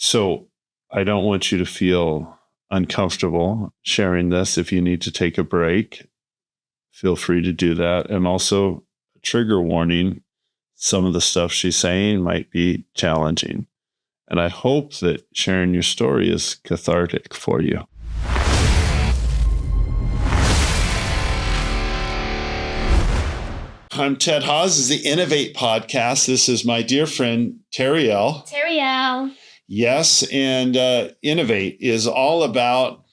So I don't want you to feel uncomfortable sharing this. If you need to take a break, feel free to do that. And also, trigger warning, some of the stuff she's saying might be challenging. And I hope that sharing your story is cathartic for you. I'm Ted Hawes. This is the Innovat Podcast. This is my dear friend, Terryal. Terryal. Yes, and Innovat is all about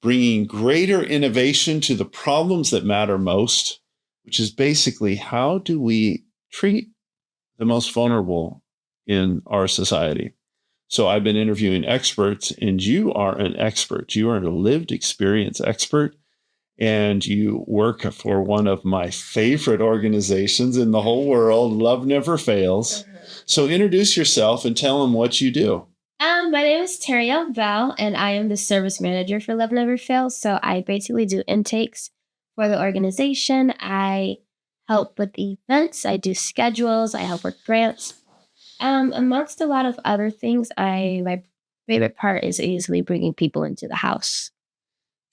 bringing greater innovation to the problems that matter most, which is basically how do we treat the most vulnerable in our society. So I've been interviewing experts, and you are an expert. You are a lived experience expert, and you work for one of my favorite organizations in the whole world, Love Never Fails. So introduce yourself and tell them what you do. My name is Terryal Bell, and I am the service manager for Love Never Fails. So I basically do intakes for the organization. I help with events. I do schedules. I help with grants. Amongst a lot of other things, my favorite part is easily bringing people into the house.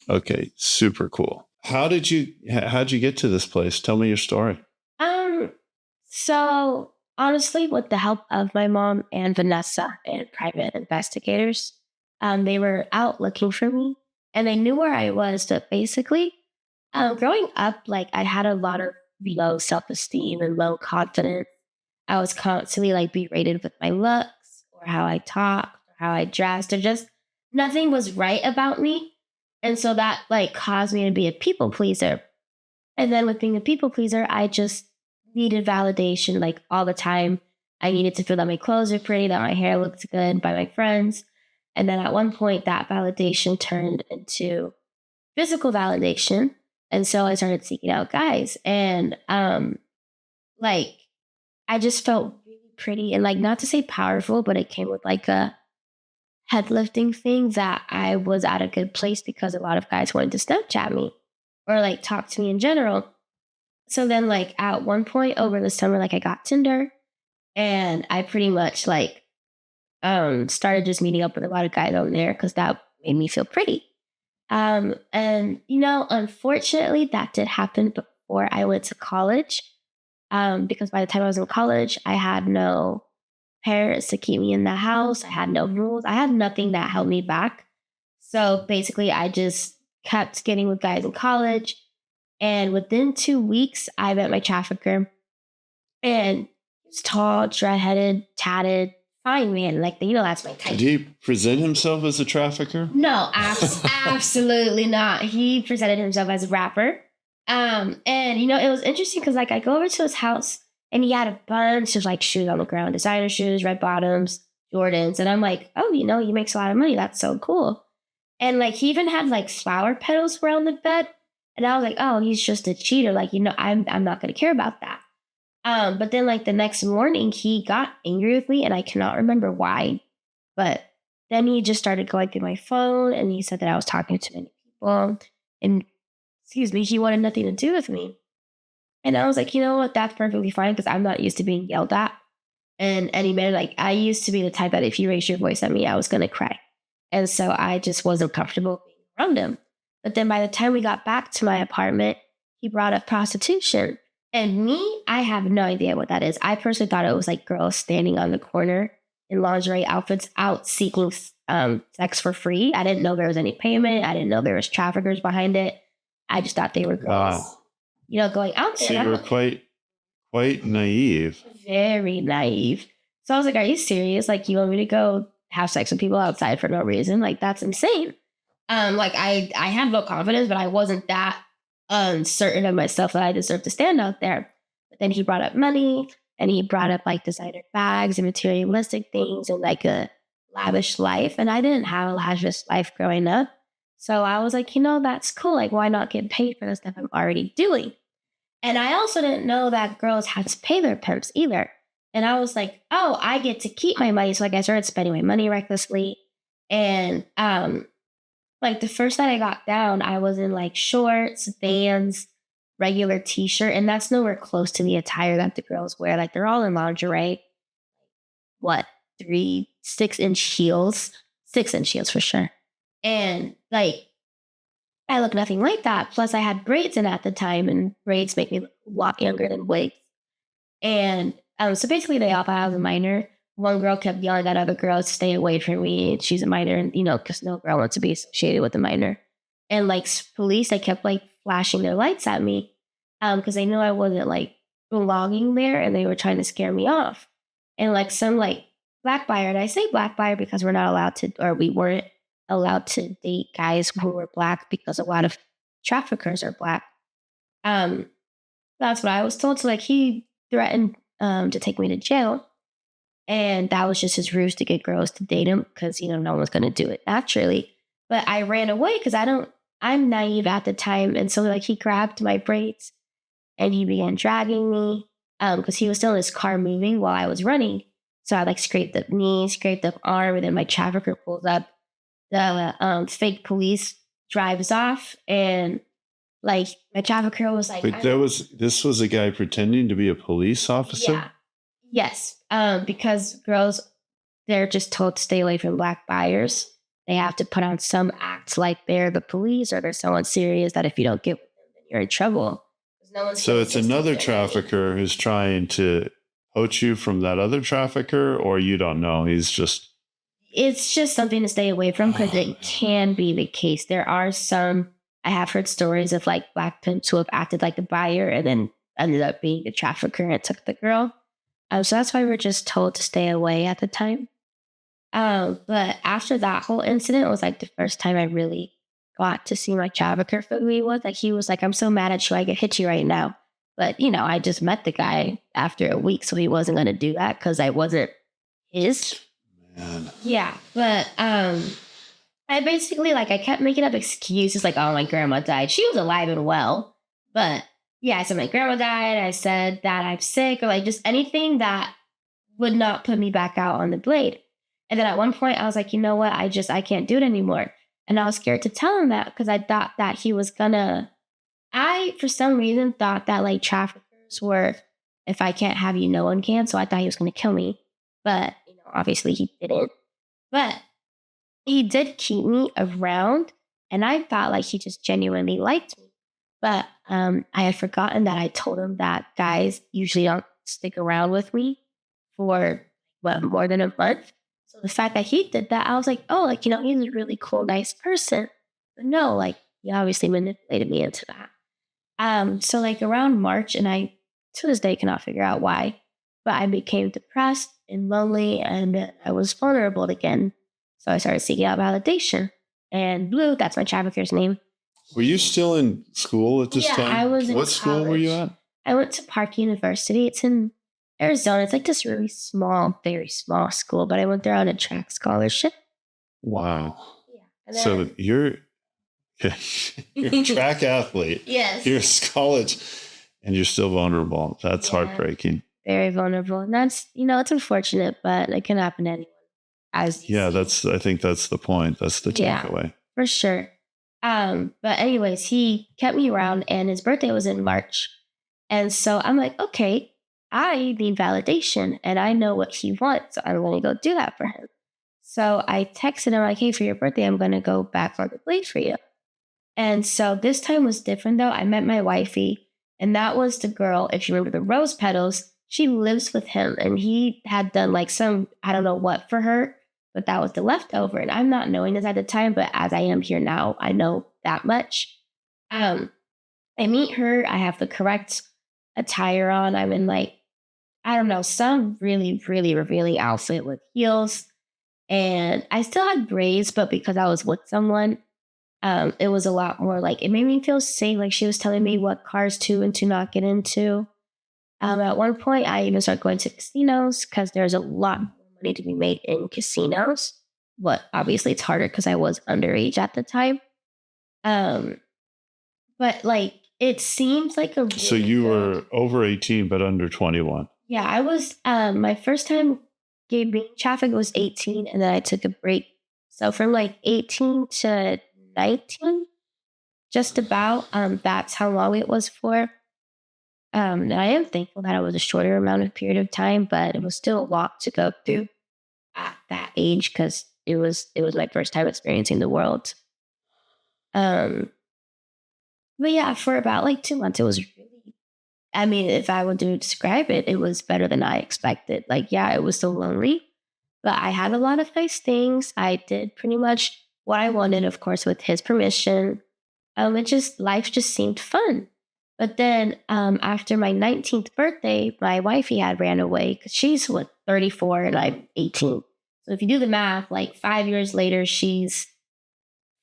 Okay, super cool. How'd you get to this place? Tell me your story. So honestly, with the help of my mom and Vanessa and private investigators, they were out looking for me, and they knew where I was. But basically, growing up, like I had a lot of low self-esteem and low confidence. I was constantly like berated with my looks or how I talked or how I dressed, or just nothing was right about me. And so that like caused me to be a people pleaser. And then with being a people pleaser, I just needed validation like all the time. I needed to feel that my clothes are pretty, that my hair looks good by my friends. And then at one point that validation turned into physical validation. And so I started seeking out guys. And like I just felt really pretty and like not to say powerful, but it came with like a head lifting thing that I was at a good place because a lot of guys wanted to Snapchat me or like talk to me in general. So then like at one point over the summer, like I got Tinder and I pretty much like started just meeting up with a lot of guys on there because that made me feel pretty. And you know, unfortunately that did happen before I went to college. Because by the time I was in college, I had no parents to keep me in the house. I had no rules. I had nothing that held me back. So basically, I just kept getting with guys in college. And within 2 weeks, I met my trafficker. And he was tall, dread-headed, tatted, fine man. Like, you know, that's my type. Did he present himself as a trafficker? No, absolutely not. He presented himself as a rapper. And you know, it was interesting because like I go over to his house and he had a bunch of like shoes on the ground, designer shoes, red bottoms, Jordans. And I'm like, oh, you know, he makes a lot of money. That's so cool. And like he even had like flower petals around the bed. And I was like, oh, he's just a cheater. Like, you know, I'm not gonna care about that. But then like the next morning he got angry with me and I cannot remember why. But then he just started going through my phone and he said that I was talking to many people and he wanted nothing to do with me. And I was like, you know what? That's perfectly fine because I'm not used to being yelled at. And any man, like I used to be the type that if you raised your voice at me, I was going to cry. And so I just wasn't comfortable being around him. But then by the time we got back to my apartment, he brought up prostitution. And me, I have no idea what that is. I personally thought it was like girls standing on the corner in lingerie outfits out seeking sex for free. I didn't know there was any payment. I didn't know there was traffickers behind it. I just thought they were girls, you know, going out there. So you were quite naive. Very naive. So I was like, are you serious? Like, you want me to go have sex with people outside for no reason? Like, that's insane. Like, I had low confidence, but I wasn't that uncertain of myself that I deserved to stand out there. But then he brought up money, and he brought up, like, designer bags and materialistic things and, like, a lavish life. And I didn't have a lavish life growing up. So I was like, you know, that's cool. Like, why not get paid for the stuff I'm already doing? And I also didn't know that girls had to pay their pimps either. And I was like, oh, I get to keep my money. So like I started spending my money recklessly. And like the first night I got down, I was in like shorts, Vans, regular t-shirt. And that's nowhere close to the attire that the girls wear. Like they're all in lingerie. What, $300, 6-inch heels, 6-inch heels for sure. And like, I look nothing like that. Plus, I had braids in at the time, and braids make me look a lot younger than wigs. And so basically, they all thought I was a minor. One girl kept yelling at other girls, "Stay away from me. She's a minor," and because no girl wants to be associated with a minor. And like police, they kept like flashing their lights at me because they knew I wasn't like belonging there, and they were trying to scare me off. And like some like black buyer, and I say black buyer because we're not allowed to, or we weren't allowed to date guys who were black because a lot of traffickers are black. That's what I was told. So like he threatened to take me to jail. And that was just his ruse to get girls to date him because, no one was going to do it naturally. But I ran away because I'm naive at the time. And so like he grabbed my braids and he began dragging me because he was still in his car moving while I was running. So I like scraped the knee, scraped the arm, and then my trafficker pulls up. The fake police drives off, and like my trafficker was like, Wait, this was a guy pretending to be a police officer? Yeah. Yes. Because girls, they're just told to stay away from black buyers. They have to put on some act like they're the police or they're someone serious that if you don't get with them, then you're in trouble. So it's another trafficker who's trying to poach you from that other trafficker, or you don't know? It's just something to stay away from because it can be the case. There are some, I have heard stories of like black pimps who have acted like the buyer and then ended up being the trafficker and took the girl. So that's why we're just told to stay away at the time. But after that whole incident, it was like the first time I really got to see my trafficker for who he was. Like he was like, "I'm so mad at you, I could hit you right now." But I just met the guy after a week, so he wasn't going to do that because I wasn't his. Man. Yeah, but I basically I kept making up excuses like, "Oh, my grandma died." She was alive and well, but yeah, I said my grandma died. I said that I'm sick, or like just anything that would not put me back out on the blade. And then at one point I was like, you know what? I can't do it anymore. And I was scared to tell him that because I thought that he was for some reason thought that like traffickers were, if I can't have you, no one can. So I thought he was going to kill me. But, obviously he didn't. But he did keep me around. And I thought like he just genuinely liked me. But I had forgotten that I told him that guys usually don't stick around with me for more than a month. So the fact that he did that, I was like, oh, he's a really cool, nice person. But no, he obviously manipulated me into that. So around March, and I to this day cannot figure out why, but I became depressed and lonely, and I was vulnerable again. So I started seeking out validation. And Blue, that's my trafficker's name. Were you still in school at this time? Yeah, I was in What school were you at? I went to Park University. It's in Arizona. It's this really small, very small school, but I went there on a track scholarship. Wow. Yeah. So you're a track athlete. Yes. You're a college, and you're still vulnerable. That's heartbreaking. Very vulnerable. And that's, it's unfortunate, but it can happen to anyone. I think that's the point. That's the takeaway. For sure. But anyways, he kept me around, and his birthday was in March. And so I'm like, okay, I need validation and I know what he wants. So I'm going to go do that for him. So I texted him like, hey, for your birthday, I'm going to go back on the blade for you. And so this time was different though. I met my wifey, and that was the girl, if you remember the rose petals, she lives with him, and he had done some, I don't know what for her, but that was the leftover. And I'm not knowing this at the time, but as I am here now, I know that much. I meet her. I have the correct attire on. I'm in I don't know, some really, really revealing outfit with heels. And I still had braids, but because I was with someone, it was a lot more it made me feel safe. She was telling me what cars to and to not get into. At one point, I even started going to casinos because there's a lot more money to be made in casinos. But obviously, it's harder because I was underage at the time. But it seems like a. Really so you were over 18, but under 21. Yeah, I was. My first time being trafficked was 18, and then I took a break. So from 18 to 19, just about. That's how long it was for. And I am thankful that it was a shorter amount of period of time, but it was still a lot to go through at that age because it was my first time experiencing the world. Um, but yeah, for about like 2 months, it was really. I mean, if I were to describe it, it was better than I expected. Like, yeah, it was so lonely, but I had a lot of nice things. I did pretty much what I wanted, of course, with his permission. Life just seemed fun. But then after my 19th birthday, my wifey had ran away because she's 34 and I'm 18. So if you do the math, like 5 years later, she's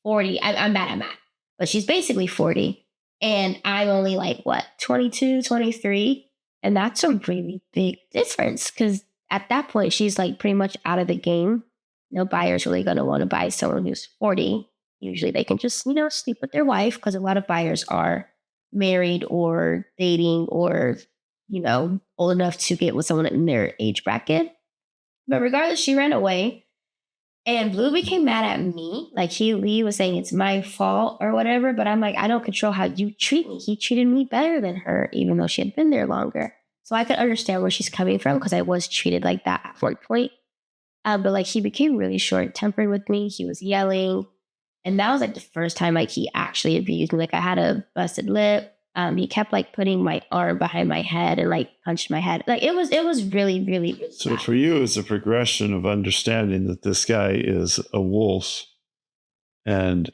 40. I'm bad at math, but she's basically 40. And I'm only like, 22, 23. And that's a really big difference because at that point, she's like pretty much out of the game. No buyer's really going to want to buy someone who's 40. Usually they can just, sleep with their wife because a lot of buyers are married or dating or, old enough to get with someone in their age bracket. But regardless, she ran away. And Blue became mad at me. Like he was saying it's my fault or whatever. But I'm like, I don't control how you treat me. He treated me better than her, even though she had been there longer. So I could understand where she's coming from because I was treated like that at one point. But like he became really short tempered with me. He was yelling. And that was like the first time like he actually abused me. Like I had a busted lip. He kept like putting my arm behind my head and like punched my head. Like it was really, really, really So bad. for you, it's a progression of understanding that this guy is a wolf and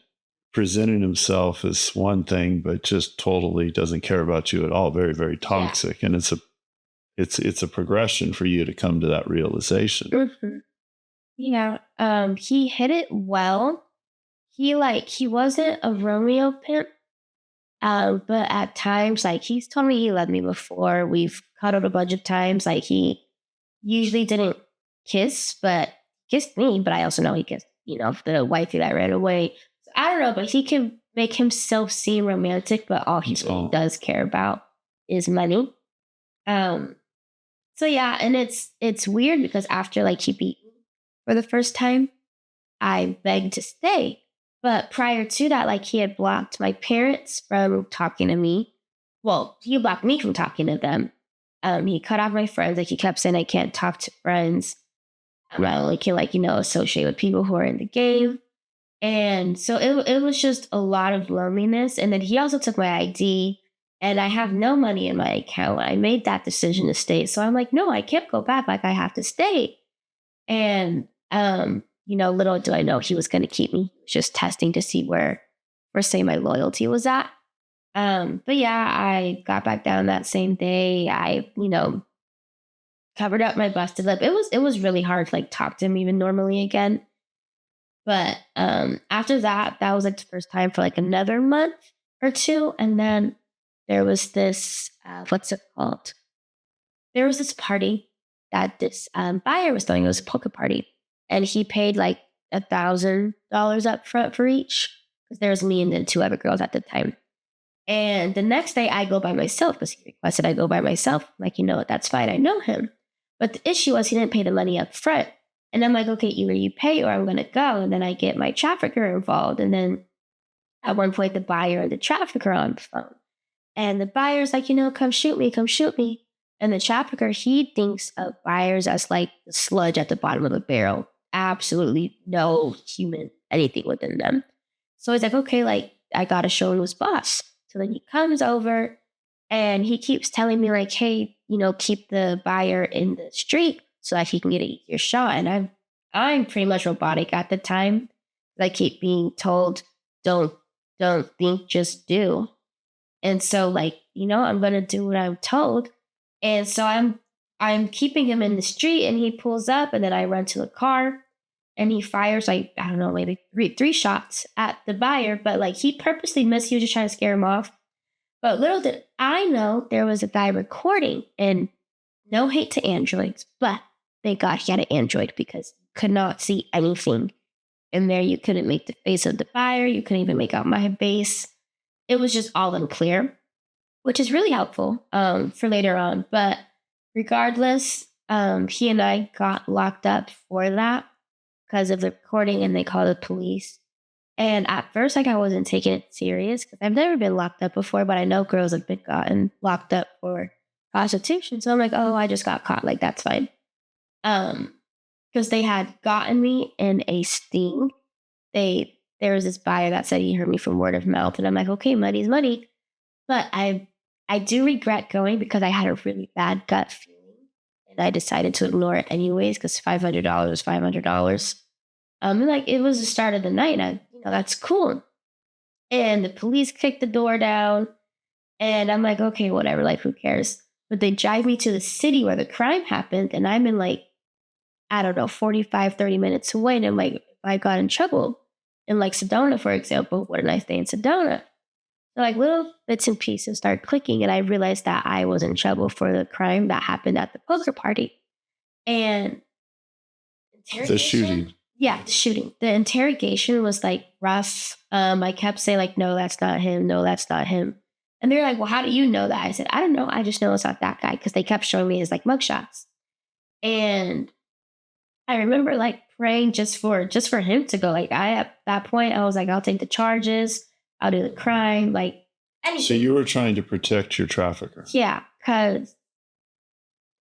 presenting himself as one thing, but just totally doesn't care about you at all. Very, very toxic. Yeah. And it's a progression for you to come to that realization. Mm-hmm. Yeah. He hit it well. He wasn't a Romeo pimp. But at times, like he's told me he loved me before. We've cuddled a bunch of times. Like he usually didn't kiss, but kissed me. But I also know he kissed, the wifey that ran away. So I don't know, but he can make himself seem romantic, but all he really does care about is money. So yeah, and it's weird because after like he beat me for the first time, I begged to stay. But prior to that, like he had blocked my parents from talking to me. Well, he blocked me from talking to them. He cut off my friends. Like he kept saying I can't talk to friends. I only can associate with people who are in the game. And so it was just a lot of loneliness. And then he also took my ID and I have no money in my account. I made that decision to stay. So I'm like, no, I can't go back. Like I have to stay. And little do I know he was going to keep me. Just testing to see where say my loyalty was at. But yeah, I got back down that same day. I, covered up my busted lip. It was really hard to like talk to him even normally again. But after that was like the first time for like another month or two. And then there was this, what's it called? There was this party that this buyer was throwing. It was a poker party. And he paid like $1,000 up front for each because there was me and then two other girls at the time. And the next day I go by myself because he requested I go by myself. I'm like, that's fine. I know him. But the issue was he didn't pay the money up front. And I'm like, okay, either you pay or I'm going to go. And then I get my trafficker involved. And then at one point, the buyer and the trafficker are on the phone. And the buyer's like, come shoot me, come shoot me. And the trafficker, he thinks of buyers as like the sludge at the bottom of the barrel. Absolutely no human anything within them. So he's like, okay, like I got to show him who's boss. So then he comes over and he keeps telling me like, hey, keep the buyer in the street so that he can get an easier shot. And I'm pretty much robotic at the time. I keep being told, don't think, just do. And so like, I'm going to do what I'm told. And so I'm keeping him in the street and he pulls up and then I run to the car and he fires like, I don't know, maybe three shots at the buyer, but like he purposely missed. He was just trying to scare him off. But little did I know there was a guy recording, and no hate to androids, but thank God he had an android because you could not see anything in there. You couldn't make the face of the buyer. You couldn't even make out my face. It was just all unclear, which is really helpful for later on. But regardless, he and I got locked up for that because of the recording, and they called the police. And at first, like I wasn't taking it serious because I've never been locked up before, but I know girls have been gotten locked up for prostitution. So I'm like, oh, I just got caught. Like that's fine. because they had gotten me in a sting. There was this buyer that said he heard me from word of mouth, and I'm like, okay, money's money. But I do regret going because I had a really bad gut feeling, and I decided to ignore it anyways because $500 is $500. And like it was the start of the night, and that's cool. And the police kicked the door down, and I'm like, okay, whatever, like who cares? But they drive me to the city where the crime happened, and I'm in like, I don't know, 45, 30 minutes away. And I'm like, if I got in trouble in like Sedona, for example, where did I stay in Sedona? So like little bits and pieces start clicking, and I realized that I was in trouble for the crime that happened at the poker party. And The shooting. Yeah, the shooting. The interrogation was like rough. I kept saying like, no, that's not him. No, that's not him. And they're like, well, how do you know that? I said, I don't know. I just know it's not that guy because they kept showing me his like mugshots. And I remember like praying just for him to go. Like at that point, I was like, I'll take the charges. I'll do the crime. Like anything. So you were trying to protect your trafficker. Yeah, because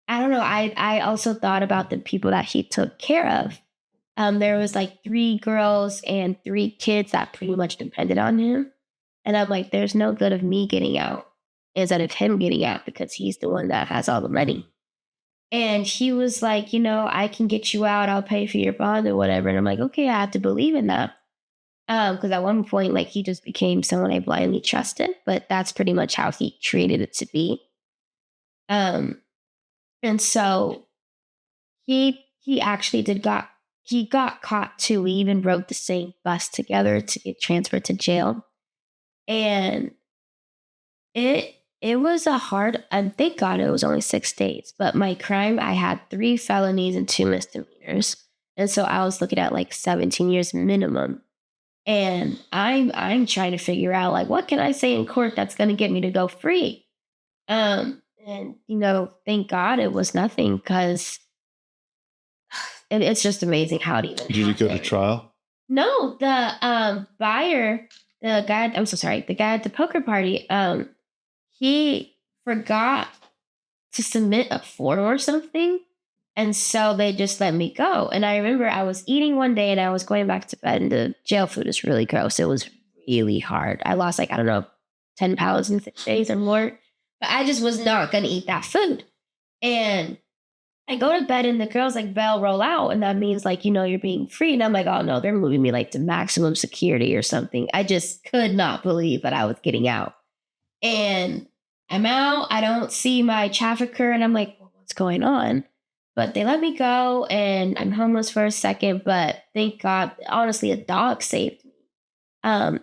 I don't know. I also thought about the people that he took care of. There was like 3 girls and 3 kids that pretty much depended on him. And I'm like, there's no good of me getting out instead of him getting out because he's the one that has all the money. And he was like, I can get you out. I'll pay for your bond or whatever. And I'm like, okay, I have to believe in that. Because at one point, like he just became someone I blindly trusted, but that's pretty much how he treated it to be. And so he actually he got caught too. We even rode the same bus together to get transferred to jail. And it was a hard, and thank God it was only 6 days, but my crime, I had 3 felonies and 2 misdemeanors. And so I was looking at like 17 years minimum. And I'm trying to figure out like, what can I say in court that's going to get me to go free? And thank God it was nothing because it's just amazing how it even Did you go to trial? No, the buyer, the guy at the poker party, he forgot to submit a form or something. And so they just let me go. And I remember I was eating one day and I was going back to bed, and the jail food is really gross. It was really hard. I lost 10 pounds in 6 days or more. But I just was not going to eat that food. And I go to bed and the girls like, Bell, roll out. And that means like, you're being free. And I'm like, oh no, they're moving me like to maximum security or something. I just could not believe that I was getting out. And I'm out. I don't see my trafficker. And I'm like, well, what's going on? But they let me go and I'm homeless for a second. But thank God, honestly, a dog saved me.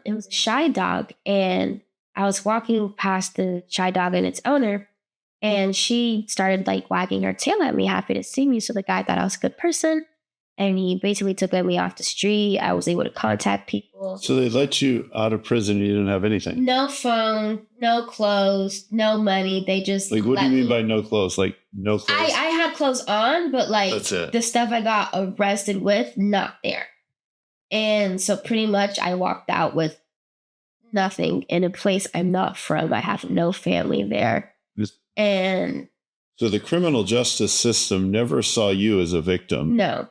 It was a shy dog. And I was walking past the shy dog and its owner. And she started like wagging her tail at me, happy to see me. So the guy thought I was a good person. And he basically took me off the street. I was able to contact people. So they let you out of prison and you didn't have anything? No phone, no clothes, no money. They just like, what do you mean by no clothes? Like no clothes? I had clothes on, but like that's it. The stuff I got arrested with, not there. And so pretty much I walked out with nothing in a place I'm not from. I have no family there. And so the criminal justice system never saw you as a victim? No.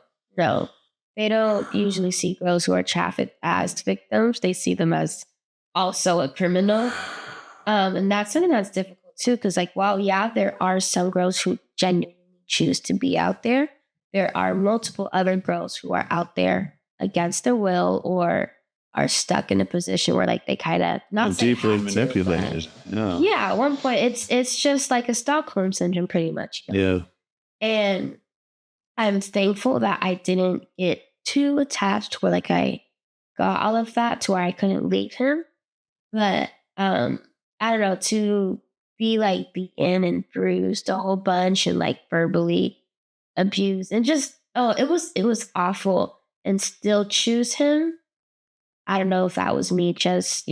They don't usually see girls who are trafficked as victims. They see them as also a criminal. And that's something that's difficult too, because like, while there are some girls who genuinely choose to be out there, there are multiple other girls who are out there against their will or are stuck in a position where like they kind of not deeply manipulated. Yeah, at one point it's just like a Stockholm syndrome, pretty much. Yeah. And I'm thankful that I didn't get too attached where like I got all of that to where I couldn't leave him. But I don't know, to be like beaten and bruised a whole bunch and like verbally abused and just it was awful, and still choose him. I don't know if that was me just,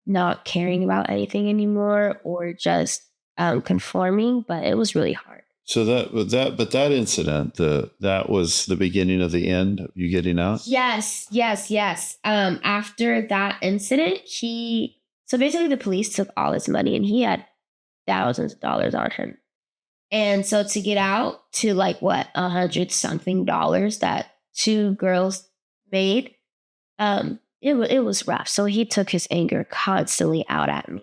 not caring about anything anymore or just conforming, but it was really hard. So that incident, that was the beginning of the end of you getting out? Yes. After that incident, so basically the police took all his money and he had thousands of dollars on him. And so to get out to like what, $100 something that two girls made, it was rough. So he took his anger constantly out at me.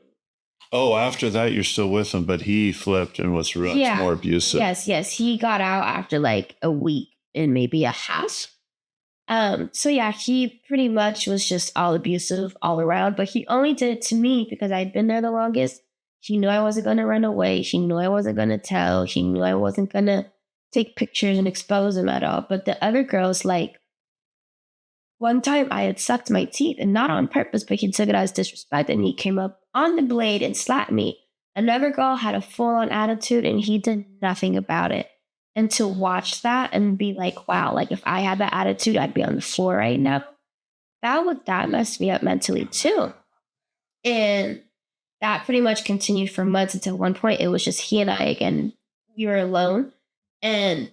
Oh, after that, you're still with him, but he flipped and was much Yeah. more abusive. Yes. He got out after like a week and maybe a half. So yeah, he pretty much was just all abusive all around, but he only did it to me because I'd been there the longest. He knew I wasn't going to run away. He knew I wasn't going to tell. He knew I wasn't going to take pictures and expose him at all. But the other girls, like, one time I had sucked my teeth and not on purpose, but he took it as disrespect and he came up on the blade and slapped me. Another girl had a full on attitude and he did nothing about it. And to watch that and be like, wow, like if I had that attitude, I'd be on the floor right now. That messed me up mentally too. And that pretty much continued for months until one point it was just he and I again. We were alone. And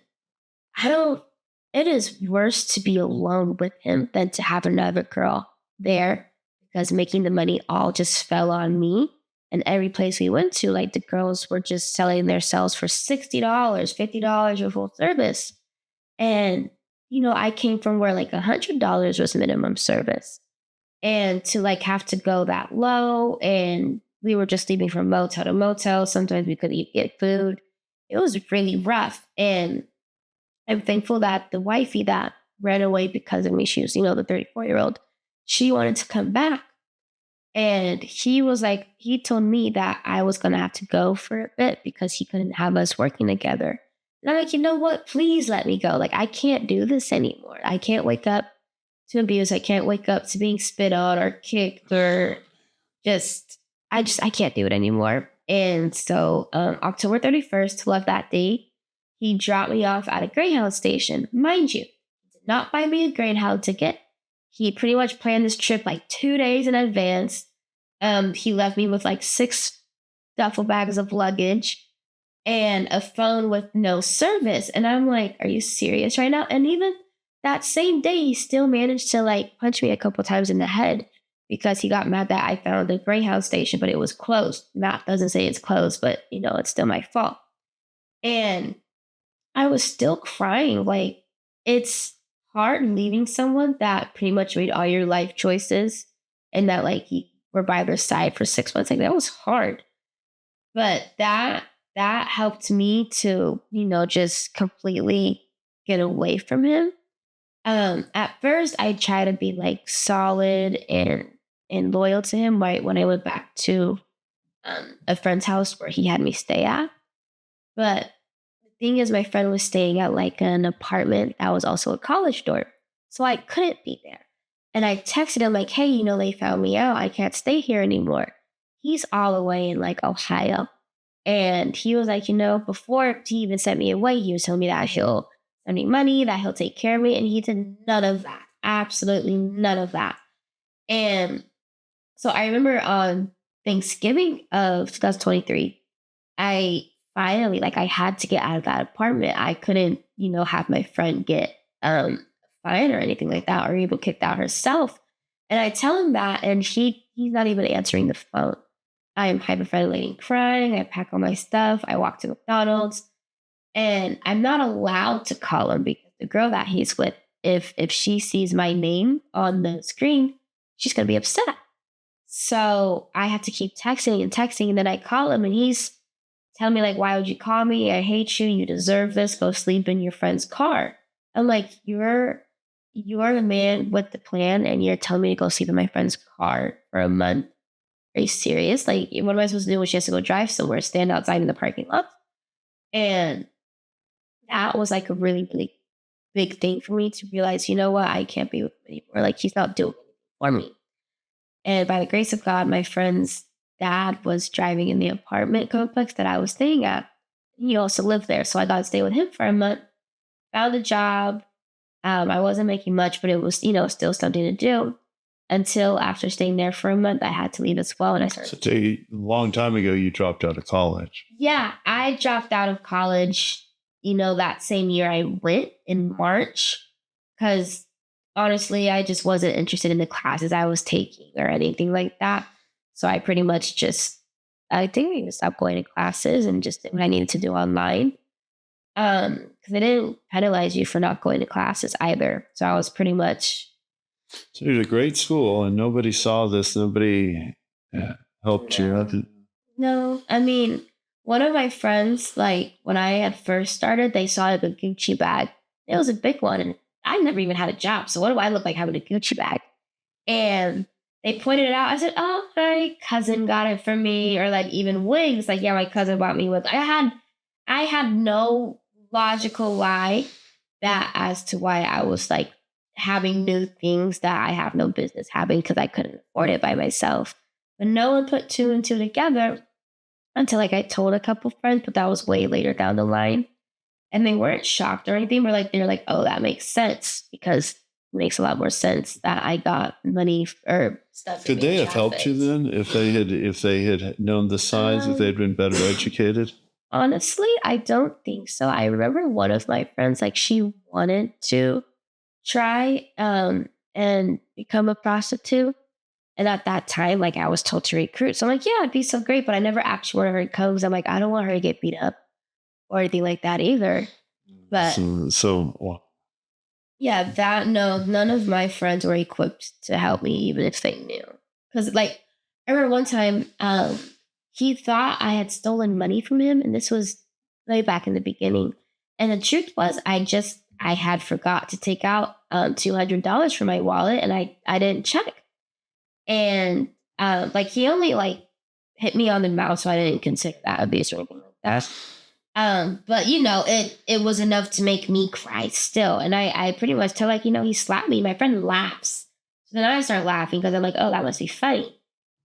it is worse to be alone with him than to have another girl there because making the money all just fell on me. And every place we went to, like the girls were just selling their cells for $60, $50 for full service. And, I came from where like $100 was minimum service. And to like have to go that low, and we were just leaving from motel to motel. Sometimes we couldn't even get food. It was really rough. And I'm thankful that the wifey that ran away because of me, she was, the 34-year-old, she wanted to come back. And he told me that I was going to have to go for a bit because he couldn't have us working together. And I'm like, you know what? Please let me go. Like, I can't do this anymore. I can't wake up to abuse. I can't wake up to being spit on or kicked or I can't do it anymore. And so October 31st, love that day, he dropped me off at a Greyhound station. Mind you, he did not buy me a Greyhound ticket. He pretty much planned this trip like 2 days in advance. He left me with like 6 duffel bags of luggage and a phone with no service. And I'm like, are you serious right now? And even that same day, he still managed to like punch me a couple times in the head because he got mad that I found the Greyhound station, but it was closed. Map doesn't say it's closed, but it's still my fault. And I was still crying. Like, it's hard leaving someone that pretty much made all your life choices and that like you were by their side for 6 months. Like, that was hard. But that helped me to, just completely get away from him. At first I tried to be like solid and loyal to him right when I went back to a friend's house where he had me stay at. But thing is, my friend was staying at like an apartment that was also a college dorm. So I couldn't be there. And I texted him like, hey, they found me out. I can't stay here anymore. He's all the way in like Ohio. And he was like, before he even sent me away, he was telling me that he'll send me money, that he'll take care of me. And he did none of that. Absolutely none of that. And so I remember on Thanksgiving of 2023, I finally, I had to get out of that apartment. I couldn't, have my friend get fired or anything like that or even kicked out herself. And I tell him that, and he's not even answering the phone. I am hyperventilating, crying. I pack all my stuff. I walk to McDonald's, and I'm not allowed to call him because the girl that he's with, if she sees my name on the screen, she's gonna be upset. So I have to keep texting, and then I call him, and he's telling me like, why would you call me? I hate you. You deserve this. Go sleep in your friend's car. I'm like, you're the man with the plan, and you're telling me to go sleep in my friend's car for a month. Are you serious? Like, what am I supposed to do when she has to go drive somewhere, stand outside in the parking lot? And that was like a really, really big thing for me to realize, you know what? I can't be with him anymore. Like, he's not doing it for me. And by the grace of God, my friend's dad was driving in the apartment complex that I was staying at. He also lived there. So I got to stay with him for a month, found a job. I wasn't making much, but it was, still something to do. Until after staying there for a month, I had to leave as well. And I started. So a long time ago, you dropped out of college. Yeah, I dropped out of college, that same year I went in March. Because honestly, I just wasn't interested in the classes I was taking or anything like that. So I pretty much just I think I need to stop going to classes and just did what I needed to do online. Because they didn't penalize you for not going to classes either. So I was pretty much. So you're at a great school and nobody saw this. Nobody helped you. No, I mean, one of my friends, like when I had first started, they saw like a Gucci bag. It was a big one, and I never even had a job. So what do I look like having a Gucci bag? And they pointed it out. I said, "Oh, my cousin got it for me," or like even wigs. Like, yeah, my cousin bought me with. I had no logical why that as to why I was like having new things that I have no business having because I couldn't afford it by myself. But no one put two and two together until like I told a couple friends, but that was way later down the line. And they weren't shocked or anything. They're like, oh, that makes sense because it makes a lot more sense that I got money or stuff. Could they have helped you then if they had known the signs, if they'd been better educated? Honestly, I don't think so. I remember one of my friends, like she wanted to try and become a prostitute. And at that time, like I was told to recruit. So I'm like, yeah, it'd be so great. But I never actually wanted her to come because I'm like, I don't want her to get beat up or anything like that either. But yeah, none of my friends were equipped to help me, even if they knew. Because like I remember one time, he thought I had stolen money from him, and this was way back in the beginning. And the truth was, I had forgot to take out $200 from my wallet, and I didn't check. And like he only like hit me on the mouth, so I didn't consider that abuse or anything like that. But it was enough to make me cry still. And I pretty much tell like, he slapped me. My friend laughs. So then I start laughing because I'm like, oh, that must be funny.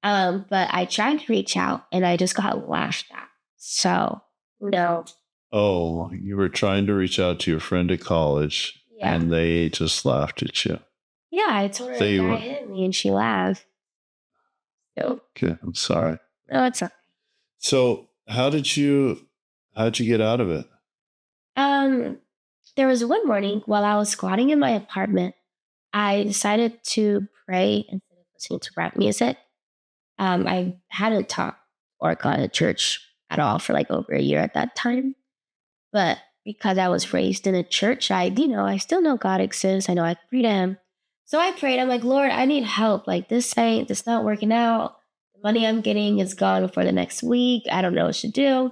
But I tried to reach out and I just got laughed at. So no. Oh, you were trying to reach out to your friend at college and they just laughed at you. Yeah, I told her the guy hit me and she laughed. So. Okay, I'm sorry. No, it's okay. So how'd you get out of it? There was one morning while I was squatting in my apartment, I decided to pray instead of listening to rap music. I hadn't taught or gone to church at all for like over a year at that time. But because I was raised in a church, I still know God exists. I know I can pray to him. So I prayed. I'm like, Lord, I need help. Like this not working out. The money I'm getting is gone for the next week. I don't know what to do.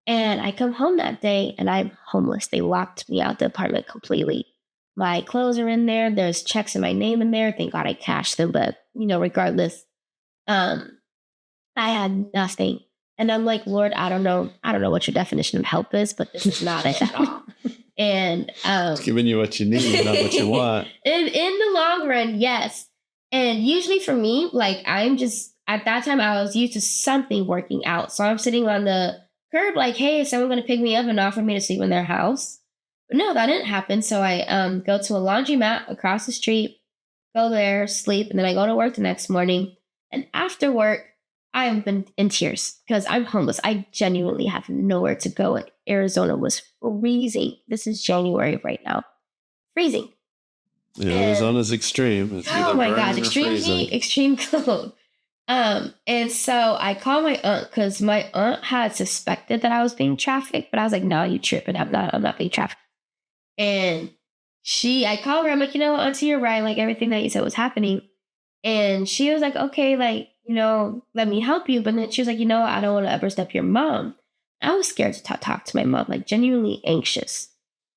And I come home that day and I'm homeless. They locked me out the apartment completely. My clothes are in there. There's checks in my name in there. Thank God I cashed them. But, regardless, I had nothing. And I'm like, Lord, I don't know what your definition of help is, but this is not it at all. And it's giving you what you need, not what you want. In the long run, yes. And usually for me, like I'm just at that time I was used to something working out. So I'm sitting on the curb like, hey, is someone going to pick me up and offer me to sleep in their house? But no, that didn't happen. So I go to a laundromat across the street, go there, sleep, and then I go to work the next morning. And after work, I have been in tears because I'm homeless. I genuinely have nowhere to go. And Arizona was freezing. This is January right now. Freezing. Yeah, Arizona's extreme. It's oh my God, extreme heat, extreme cold. And so I called my aunt because my aunt had suspected that I was being trafficked, but I was like, no, you tripping. I'm not being trafficked. And I called her. I'm like, auntie, you're right. Like everything that you said was happening. And she was like, okay, like, let me help you. But then she was like, I don't want to ever step your mom. I was scared to talk to my mom, like genuinely anxious.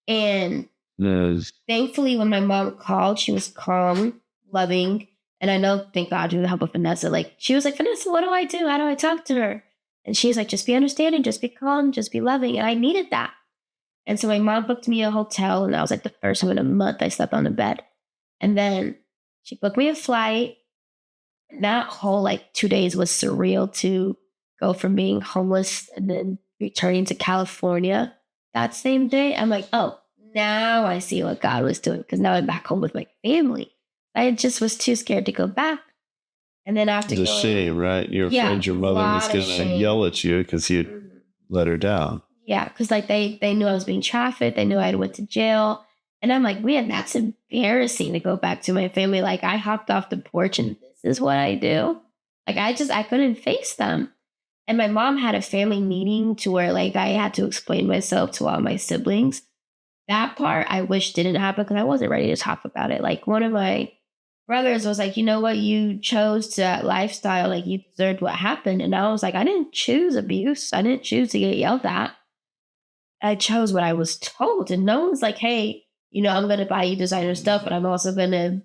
And thankfully, when my mom called, she was calm, loving. And I know, thank God, through the help of Vanessa, like she was like, Vanessa, what do I do? How do I talk to her? And she's like, just be understanding, just be calm, just be loving. And I needed that. And so my mom booked me a hotel, and that was like the first time in a month I slept on the bed. And then she booked me a flight. That whole 2 days was surreal to go from being homeless and then returning to California that same day. I'm like, oh, now I see what God was doing because now I'm back home with my family. I just was too scared to go back. And then after the shame, right? You're afraid your mother was going to yell at you because you let her down. Yeah, because they knew I was being trafficked. They knew I went to jail. And I'm like, man, that's embarrassing to go back to my family. Like I hopped off the porch and this is what I do. Like I couldn't face them. And my mom had a family meeting to where like I had to explain myself to all my siblings. That part I wish didn't happen because I wasn't ready to talk about it. Like one of my brothers was like, you know what, you chose that lifestyle, like you deserved what happened. And I was like, I didn't choose abuse. I didn't choose to get yelled at. I chose what I was told. And no one's like, hey, I'm going to buy you designer stuff, but I'm also going to,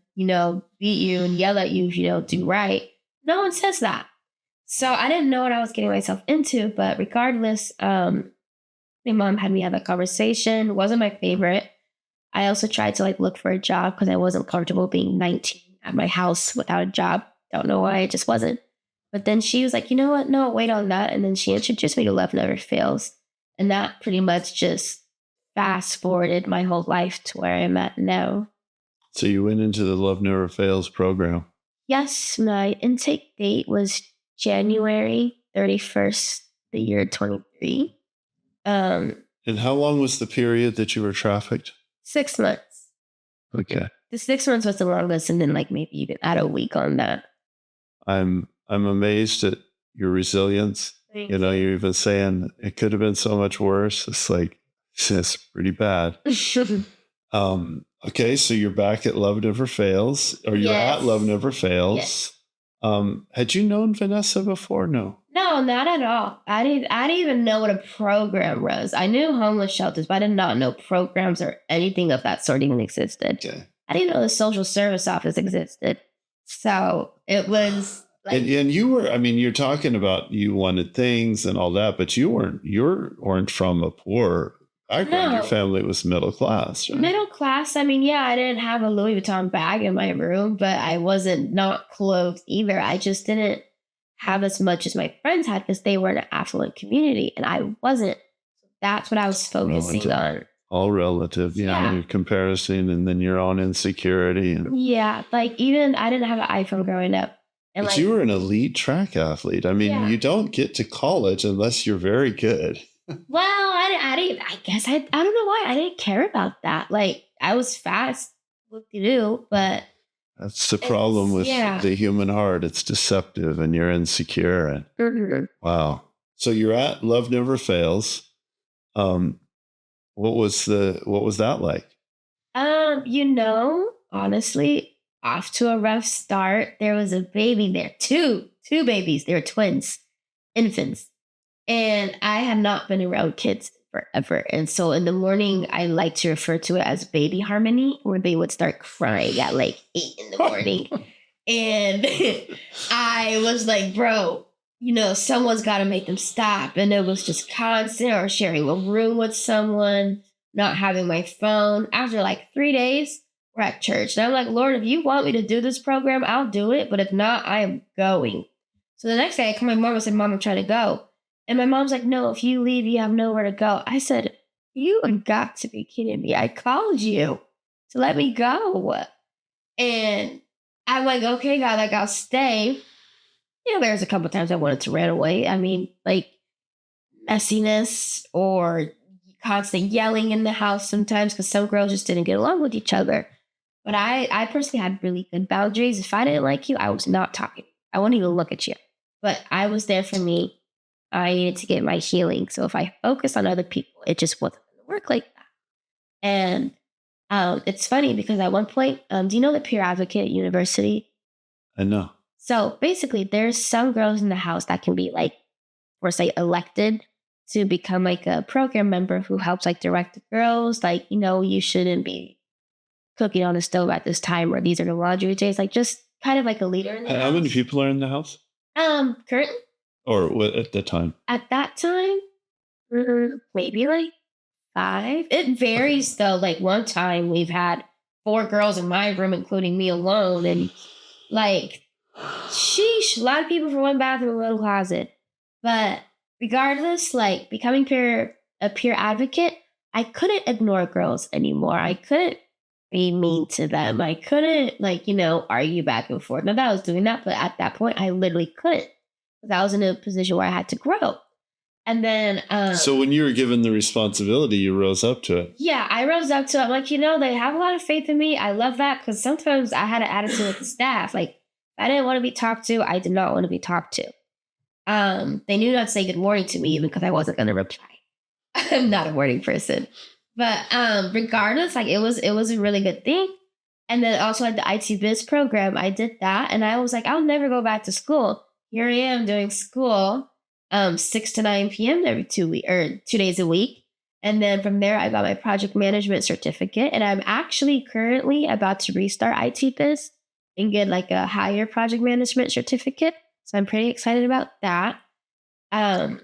beat you and yell at you if you don't do right. No one says that. So I didn't know what I was getting myself into, but regardless, my mom had me have that conversation. It wasn't my favorite. I also tried to like look for a job because I wasn't comfortable being 19 at my house without a job. Don't know why, it just wasn't. But then she was like, you know what? No, wait on that. And then she introduced me to Love Never Fails. And that pretty much just fast forwarded my whole life to where I'm at now. So you went into the Love Never Fails program. Yes, my intake date was January 31st, the year 23. And how long was the period that you were trafficked? 6 months. Okay. The 6 months was the longest, and then like maybe even add a week on that. I'm amazed at your resilience. You're even saying it could have been so much worse. It's like, it's pretty bad. Okay, so you're back at Love Never Fails, or you're at Love Never Fails. Yes. Had you known Vanessa before? No, not at all. I didn't even know what a program was. I knew homeless shelters, but I did not know programs or anything of that sort even existed. Okay. I didn't know the social service office existed. So it was like, and you were, you're talking about you wanted things and all that, but you weren't from a poor background. No. Your family was middle class, right? Middle class. I didn't have a Louis Vuitton bag in my room, but I wasn't not clothed either. I just didn't have as much as my friends had because they were in an affluent community and I wasn't. That's what I was focusing on. All relative, your comparison, and then your own insecurity. Like even I didn't have an iPhone growing up. And but you were an elite track athlete. You don't get to college unless you're very good. Well, I didn't. I guess I don't know why I didn't care about that. Like I was fast, what to do, but that's the problem with the human heart. It's deceptive, and you're insecure. And wow. So you're at Love Never Fails. What was that like? Honestly, off to a rough start. There was a baby there, two babies. They were twins, infants. And I had not been around kids forever. And so in the morning, I like to refer to it as baby harmony, where they would start crying at like 8 in the morning. And I was like, bro, someone's got to make them stop. And it was just constant, or sharing a room with someone, not having my phone. After like 3 days, we're at church. And I'm like, Lord, if you want me to do this program, I'll do it. But if not, I am going. So the next day I called my mom and said, Mom, I'm trying to go. And my mom's like, no, if you leave, you have nowhere to go. I said, you have got to be kidding me. I called you to let me go. And I'm like, okay, God, like I'll stay. There's a couple times I wanted to run away. Like messiness or constant yelling in the house sometimes because some girls just didn't get along with each other. But I personally had really good boundaries. If I didn't like you, I was not talking. I wouldn't even look at you. But I was there for me. I needed to get my healing. So if I focused on other people, it just wasn't going to work like that. And it's funny because at one point, do you know the peer advocate at university? I know. So basically, there's some girls in the house that can be like, or say elected to become like a program member who helps like direct the girls. Like, you shouldn't be cooking on the stove at this time, or these are the laundry days. Like just kind of like a leader in the house. How many people are in the house? Currently? Or what at the time? At that time, maybe like 5. It varies though. Like one time we've had 4 girls in my room, including me alone. And like, sheesh, a lot of people for one bathroom, one closet. But regardless, like becoming a peer advocate, I couldn't ignore girls anymore. I couldn't be mean to them. I couldn't argue back and forth. Not that I was doing that, but at that point I literally couldn't. I was in a position where I had to grow. And then... so when you were given the responsibility, you rose up to it. Yeah, I rose up to it. I'm like, they have a lot of faith in me. I love that because sometimes I had an attitude with the staff. Like, if I didn't want to be talked to, I did not want to be talked to. They knew not to say good morning to me even because I wasn't going to reply. I'm not a morning person. But regardless, like it was a really good thing. And then also at the IT Biz program, I did that. And I was like, I'll never go back to school. Here I am doing school 6 to 9 p.m. every 2 days a week. And then from there, I got my project management certificate. And I'm actually currently about to restart IT Biz and get like a higher project management certificate. So I'm pretty excited about that. I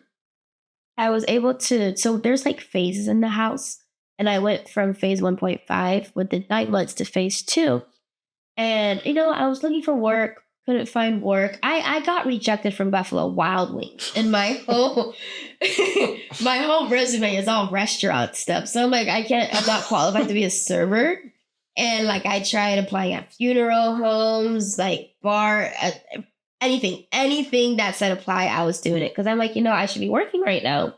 was able to, so there's like phases in the house. And I went from phase 1.5 within 9 months to phase 2. And, I was looking for work, couldn't find work. I got rejected from Buffalo Wild Wings. And my whole my whole resume is all restaurant stuff. So I'm like, I'm not qualified to be a server. And like I tried applying at funeral homes, like bar, anything that said apply, I was doing it. Because I'm like, I should be working right now.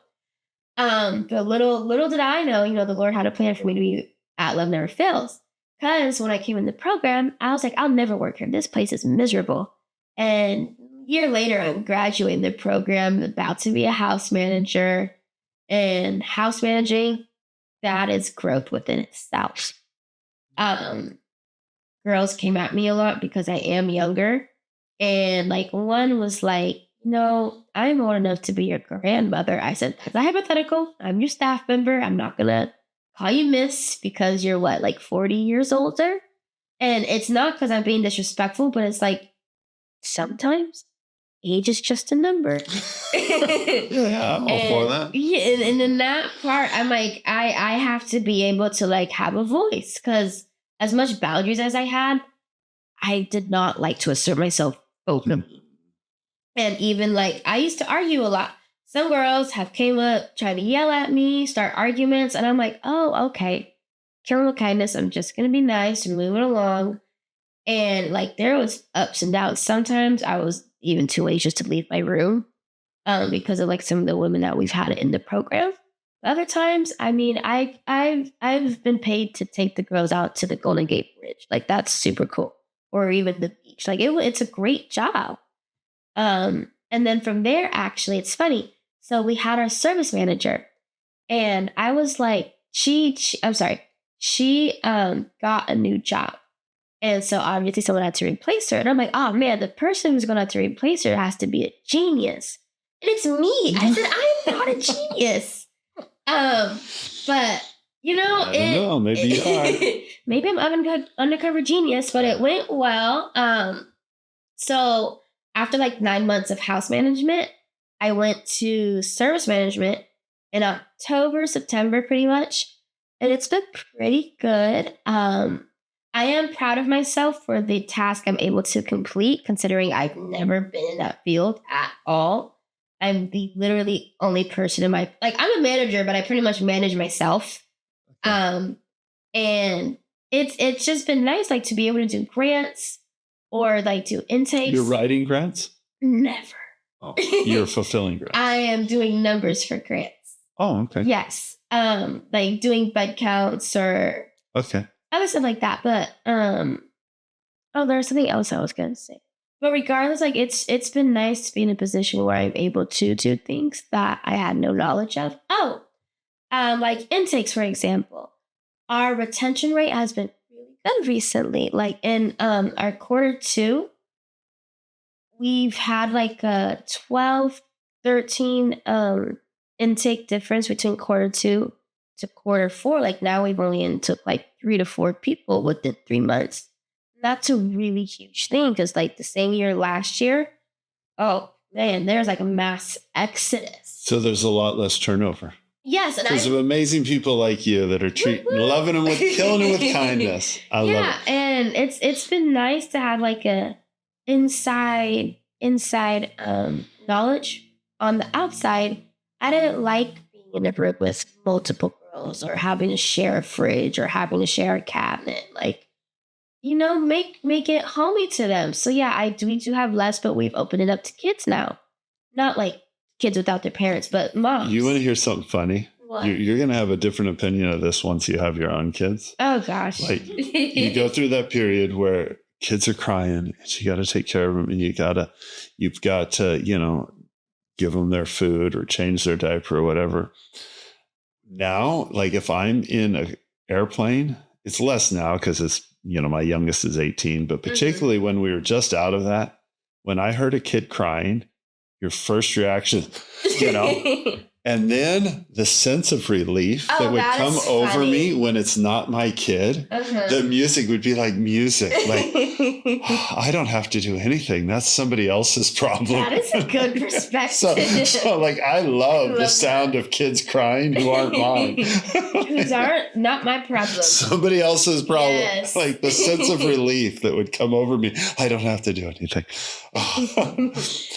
But little did I know, the Lord had a plan for me to be at Love Never Fails. Because when I came in the program, I was like, I'll never work here. This place is miserable. And a year later, I'm graduating the program, about to be a house manager. And house managing, that is growth within itself. Girls came at me a lot because I am younger. And like one was like, no, I'm old enough to be your grandmother. I said, that's a hypothetical. I'm your staff member. I'm not going to call you miss because you're like 40 years older. And it's not because I'm being disrespectful, but it's like sometimes age is just a number. Yeah, I'm all for that. Yeah, and in that part, I'm like, I have to be able to like have a voice because as much boundaries as I had, I did not like to assert myself openly. And even like I used to argue a lot. Some girls have came up, tried to yell at me, start arguments, and I'm like, oh, okay. Kill them with kindness. I'm just gonna be nice and move it along. And like there was ups and downs. Sometimes I was even too anxious to leave my room because of like some of the women that we've had in the program. Other times, I mean, I've been paid to take the girls out to the Golden Gate Bridge. Like that's super cool. Or even the beach. Like it's a great job. And then from there, actually, it's funny. So we had our service manager, and I was like, she got a new job, and so obviously someone had to replace her. And I'm like, oh man, the person who's going to have to replace her has to be a genius, and it's me. I said, I am not a genius. But I don't know. Maybe you are. Maybe I'm undercover genius, but it went well. So after like 9 months of house management, I went to service management in October, September, pretty much. And it's been pretty good. I am proud of myself for the task I'm able to complete, considering I've never been in that field at all. I'm the literally only person in I'm a manager, but I pretty much manage myself. And it's just been nice, like to be able to do grants or like do intakes. You're writing grants? Never. Oh, you're fulfilling grants. I am doing numbers for grants. Oh, okay. Yes. Like doing bed counts or other stuff like that. But there's something else I was gonna say. But regardless, like it's been nice to be in a position where I'm able to do things that I had no knowledge of. Like intakes, for example. Our retention rate has been really good recently. Like in our quarter 2, we've had like a 12, 13 intake difference between quarter 2 to quarter 4. Like now we've only took like 3 to 4 people within 3 months. That's a really huge thing because like the same year last year, oh man, there's like a mass exodus. So there's a lot less turnover. Yes, and there's loving people like you that are loving them killing them with kindness. I love it. Yeah, and it's been nice to have like a inside knowledge. On the outside, I didn't like being in a group with multiple girls or having to share a fridge or having to share a cabinet. Like, make it homey to them. So yeah, we do have less, but we've opened it up to kids now. Not like kids without their parents, but moms. You want to hear something funny? What? You're going to have a different opinion of this once you have your own kids. Oh gosh. Like you go through that period where kids are crying and you got to take care of them and you've got to, give them their food or change their diaper or whatever. Now, like if I'm in an airplane, it's less now because it's, my youngest is 18, but particularly when we were just out of that, when I heard a kid crying, your first reaction, and then the sense of relief that would come over me when it's not my kid, the music would be like music. Like, I don't have to do anything. That's somebody else's problem. That is a good perspective. so like, I love the sound of kids crying who aren't mine. Not my problem. Somebody else's problem. Yes. Like the sense of relief that would come over me. I don't have to do anything.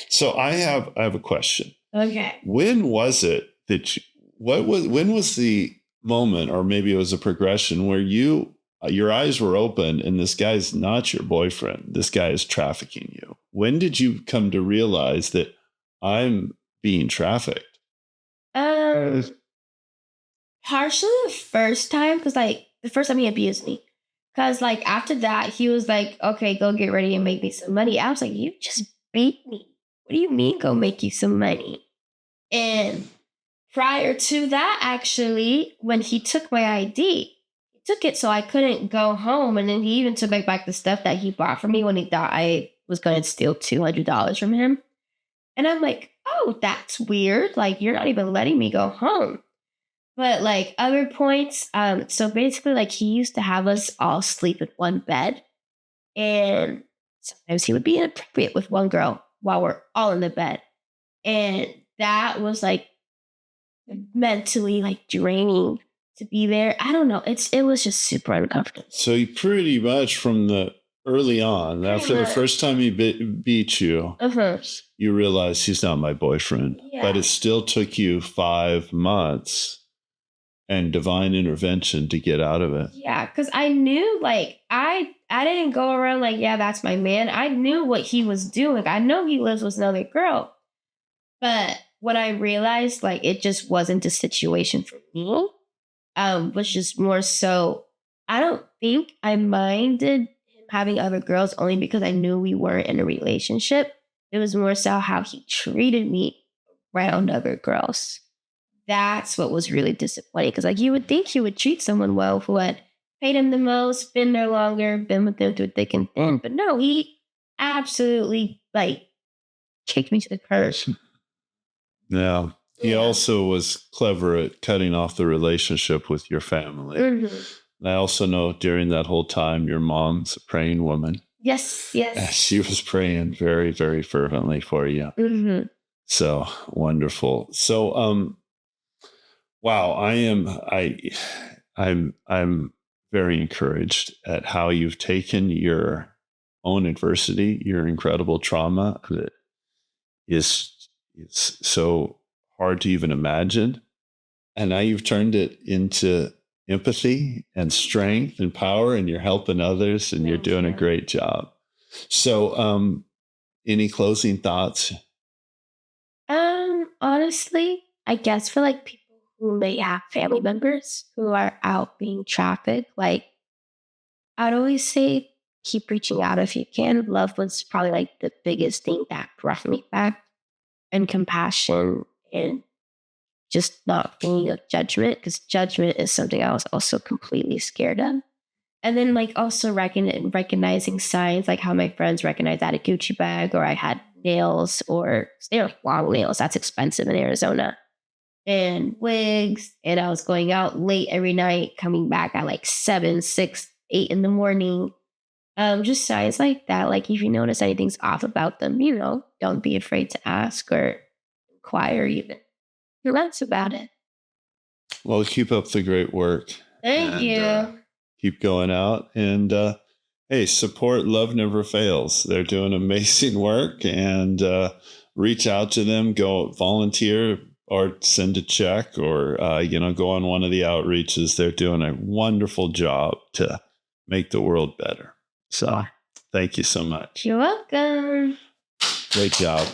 So I have a question. Okay. When was it that when was the moment, or maybe it was a progression where your eyes were open and this guy's not your boyfriend, this guy is trafficking you? When did you come to realize that I'm being trafficked? Partially the first time, because like the first time he abused me. Because like after that, he was like, okay, go get ready and make me some money. I was like, you just beat me. What do you mean go make you some money? And prior to that, actually, when he took my ID, he took it so I couldn't go home. And then he even took back the stuff that he bought for me when he thought I was going to steal $200 from him. And I'm like, oh, that's weird. Like, you're not even letting me go home. But like other points, so basically like he used to have us all sleep in one bed. And sometimes he would be inappropriate with one girl while we're all in the bed. And that was like mentally like draining to be there. I don't know. It was just super uncomfortable. So you pretty much from the early on, after the first time he beat you, you realized he's not my boyfriend. Yeah. But it still took you 5 months and divine intervention to get out of it. Yeah, because I knew like I didn't go around like, yeah, that's my man. I knew what he was doing. I know he lives with another girl. But when I realized like it just wasn't a situation for me, was just more so, I don't think I minded him having other girls only because I knew we weren't in a relationship. It was more so how he treated me around other girls. That's what was really disappointing. Because like you would think he would treat someone well who had paid him the most, been there longer, been with them through thick and thin. But no, he absolutely like kicked me to the curb. Yeah. He also was clever at cutting off the relationship with your family. And I also know during that whole time, your mom's a praying woman. Yes. She was praying very, very fervently for you. So wonderful. So, wow, I'm very encouraged at how you've taken your own adversity, your incredible trauma that is so hard to even imagine. And now you've turned it into empathy and strength and power, and you're helping others, and you're doing a great job. So, any closing thoughts? Honestly, I guess for like people who may have family members who are out being trafficked, like I'd always say keep reaching out if you can. Love was probably like the biggest thing that brought me back, and compassion and just not feeling of judgment, because judgment is something I was also completely scared of. And then like also recognizing signs, like how my friends recognized I had a Gucci bag, or I had nails, or they were long nails. That's expensive in Arizona. And wigs. And I was going out late every night, coming back at like 7, 6, 8 in the morning. Just signs like that. Like if you notice anything's off about them, don't be afraid to ask or inquire even. That's about it. Well, keep up the great work. Thank you. Keep going out, and hey, support Love Never Fails. They're doing amazing work, and reach out to them, go volunteer or send a check, or go on one of the outreaches. They're doing a wonderful job to make the world better. So thank you so much. You're welcome. Great job.